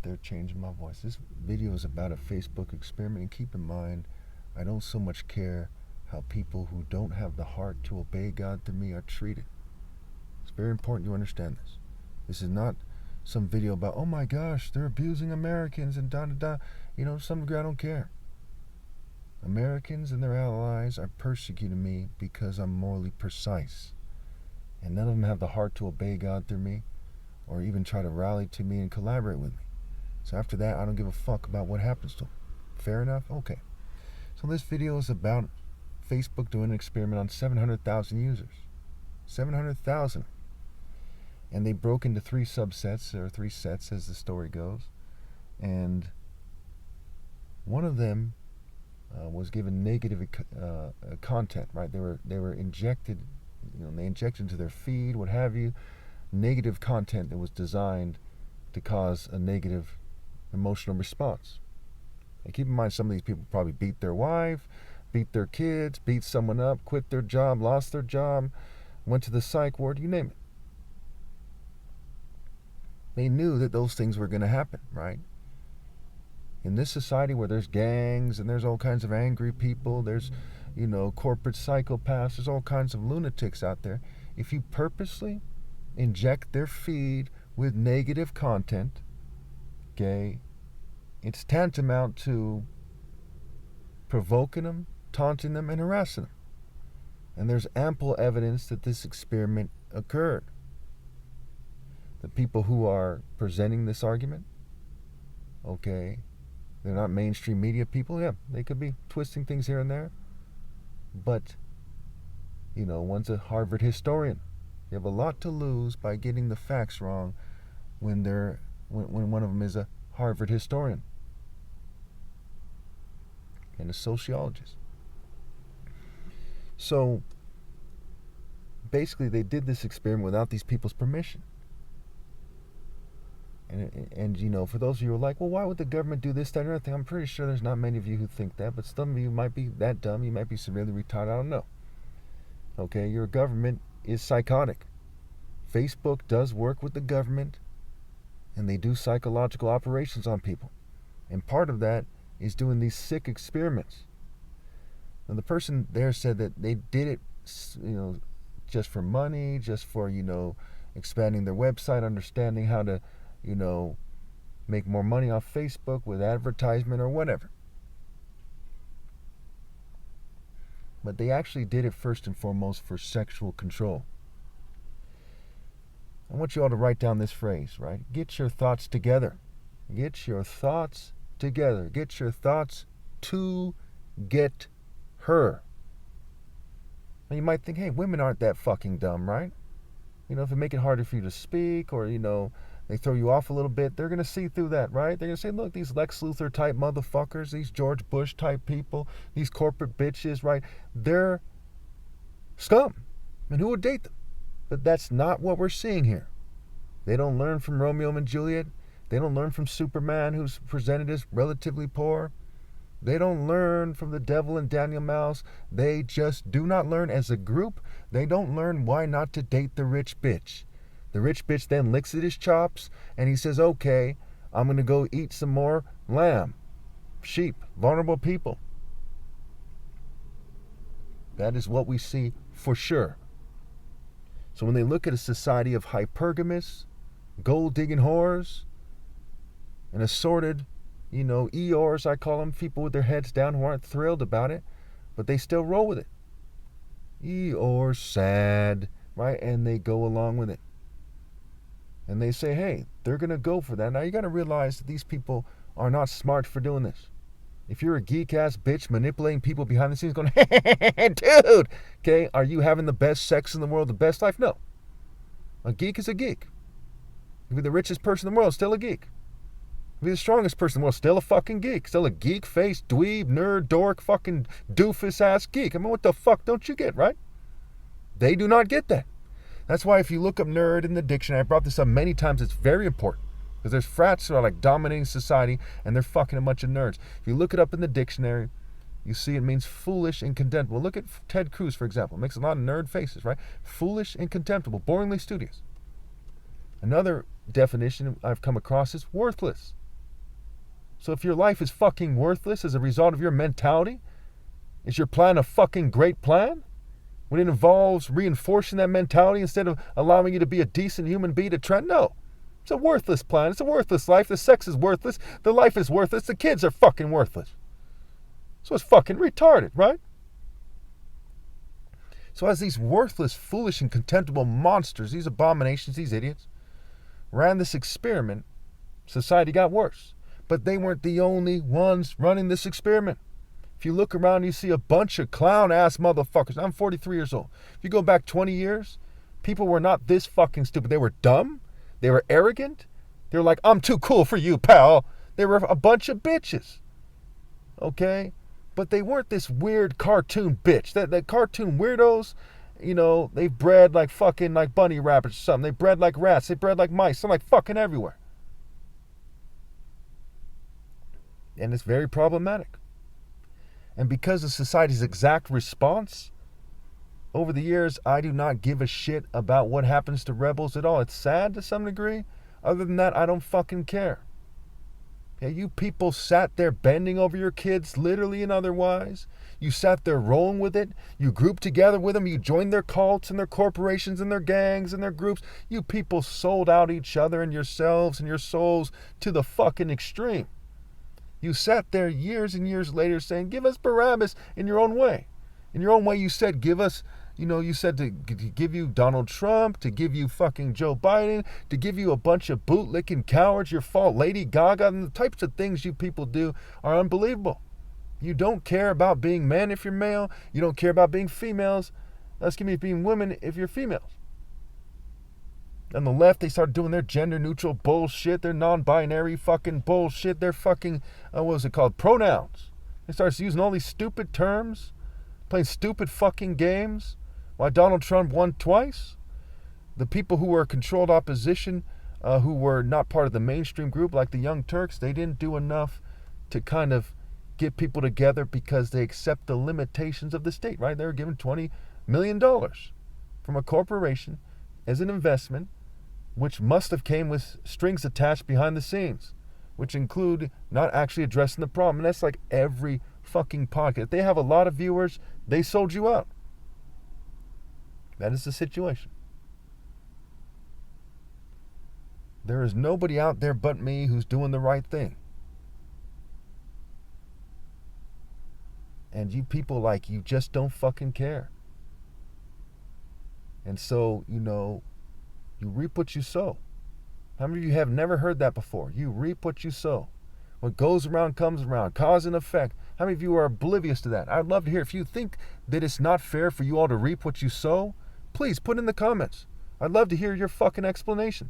there changing my voice. This video is about a Facebook experiment, and keep in mind, I don't so much care how people who don't have the heart to obey God through me are treated. It's very important you understand this. This is not some video about, oh my gosh, they're abusing Americans and da-da-da. To some degree, I don't care. Americans and their allies are persecuting me because I'm morally precise. And none of them have the heart to obey God through me or even try to rally to me and collaborate with me. So after that, I don't give a fuck about what happens to them. Fair enough? Okay. So this video is about Facebook doing an experiment on 700,000 users. 700,000. And they broke into three subsets, or three sets as the story goes. And one of them was given negative content, right? They were injected, they injected into their feed, what have you, negative content that was designed to cause a negative emotional response. And keep in mind, some of these people probably beat their wife, beat their kids, beat someone up, quit their job, lost their job, went to the psych ward, you name it. They knew that those things were going to happen, right? In this society where there's gangs and there's all kinds of angry people, there's, corporate psychopaths, there's all kinds of lunatics out there. If you purposely inject their feed with negative content, okay, it's tantamount to provoking them, taunting them, and harassing them. And there's ample evidence that this experiment occurred. The people who are presenting this argument, okay, they're not mainstream media people. Yeah, they could be twisting things here and there. But, one's a Harvard historian. You have a lot to lose by getting the facts wrong when one of them is a Harvard historian and a sociologist. So, basically, they did this experiment without these people's permission. And for those of you who are like, well, why would the government do this, that, and everything? I'm pretty sure there's not many of you who think that, but some of you might be that dumb. You might be severely retarded. I don't know. Okay, your government is psychotic. Facebook does work with the government, and they do psychological operations on people. And part of that is doing these sick experiments. Now, the person there said that they did it, just for money, just for, expanding their website, understanding how to, make more money off Facebook with advertisement or whatever. But they actually did it first and foremost for sexual control. I want you all to write down this phrase, right? Get your thoughts together. Get your thoughts together. Get your thoughts to get her. Now you might think, hey, women aren't that fucking dumb, right? If it make it harder for you to speak or, they throw you off a little bit, they're going to see through that, right? They're going to say, look, these Lex Luthor type motherfuckers, these George Bush type people, these corporate bitches, right? They're scum. And who would date them? But that's not what we're seeing here. They don't learn from Romeo and Juliet. They don't learn from Superman, who's presented as relatively poor. They don't learn from the devil and Daniel Mouse. They just do not learn as a group. They don't learn why not to date the rich bitch. The rich bitch then licks at his chops and he says, okay, I'm going to go eat some more lamb, sheep, vulnerable people. That is what we see for sure. So when they look at a society of hypergamous, gold-digging whores, and assorted, Eeyores, I call them, people with their heads down who aren't thrilled about it, but they still roll with it. Eeyore, sad, right? And they go along with it. And they say, hey, they're going to go for that. Now you got to realize that these people are not smart for doing this. If you're a geek-ass bitch manipulating people behind the scenes going, hey, dude, okay, are you having the best sex in the world, the best life? No. A geek is a geek. If you're the richest person in the world, still a geek. If you're the strongest person in the world, still a fucking geek. Still a geek-faced, dweeb, nerd, dork, fucking doofus-ass geek. I mean, what the fuck don't you get, right? They do not get that. That's why if you look up nerd in the dictionary, I brought this up many times, it's very important. Because there's frats that are like dominating society and they're fucking a bunch of nerds. If you look it up in the dictionary, you see it means foolish and contemptible. Look at Ted Cruz, for example. It makes a lot of nerd faces, right? Foolish and contemptible, boringly studious. Another definition I've come across is worthless. So if your life is fucking worthless as a result of your mentality, is your plan a fucking great plan? When it involves reinforcing that mentality instead of allowing you to be a decent human being to trend? No. It's a worthless plan. It's a worthless life. The sex is worthless. The life is worthless. The kids are fucking worthless. So it's fucking retarded, right? So as these worthless, foolish, and contemptible monsters, these abominations, these idiots, ran this experiment, society got worse. But they weren't the only ones running this experiment. If you look around, you see a bunch of clown-ass motherfuckers. I'm 43 years old. If you go back 20 years, people were not this fucking stupid. They were dumb. They were arrogant. They were like, I'm too cool for you, pal. They were a bunch of bitches. Okay? But they weren't this weird cartoon bitch. That cartoon weirdos, you know, they bred like fucking like bunny rabbits or something. They bred like rats. They bred like mice. They're like fucking everywhere. And it's very problematic. And because of society's exact response, over the years, I do not give a shit about what happens to rebels at all. It's sad to some degree. Other than that, I don't fucking care. Yeah, you people sat there bending over your kids, literally and otherwise. You sat there rolling with it. You grouped together with them. You joined their cults and their corporations and their gangs and their groups. You people sold out each other and yourselves and your souls to the fucking extreme. You sat there years and years later saying, give us Barabbas in your own way. In your own way, you said, give us, you said to give you Donald Trump, to give you fucking Joe Biden, to give you a bunch of bootlicking cowards, your fault, Lady Gaga, and the types of things you people do are unbelievable. You don't care about being men if you're male. You don't care about being females. Being women if you're females. On the left, they started doing their gender-neutral bullshit, their non-binary fucking bullshit, their fucking, pronouns. They started using all these stupid terms, playing stupid fucking games. Why Donald Trump won twice? The people who were controlled opposition, who were not part of the mainstream group, like the Young Turks, they didn't do enough to kind of get people together because they accept the limitations of the state, right? They were given $20 million from a corporation as an investment, which must have came with strings attached behind the scenes, which include not actually addressing the problem. And that's like every fucking podcast. If they have a lot of viewers, they sold you out. That is the situation. There is nobody out there but me who's doing the right thing. And you people you just don't fucking care. And so, you reap what you sow. How many of you have never heard that before? You reap what you sow. What goes around comes around. Cause and effect. How many of you are oblivious to that? I'd love to hear. If you think that it's not fair for you all to reap what you sow, please put in the comments. I'd love to hear your fucking explanation.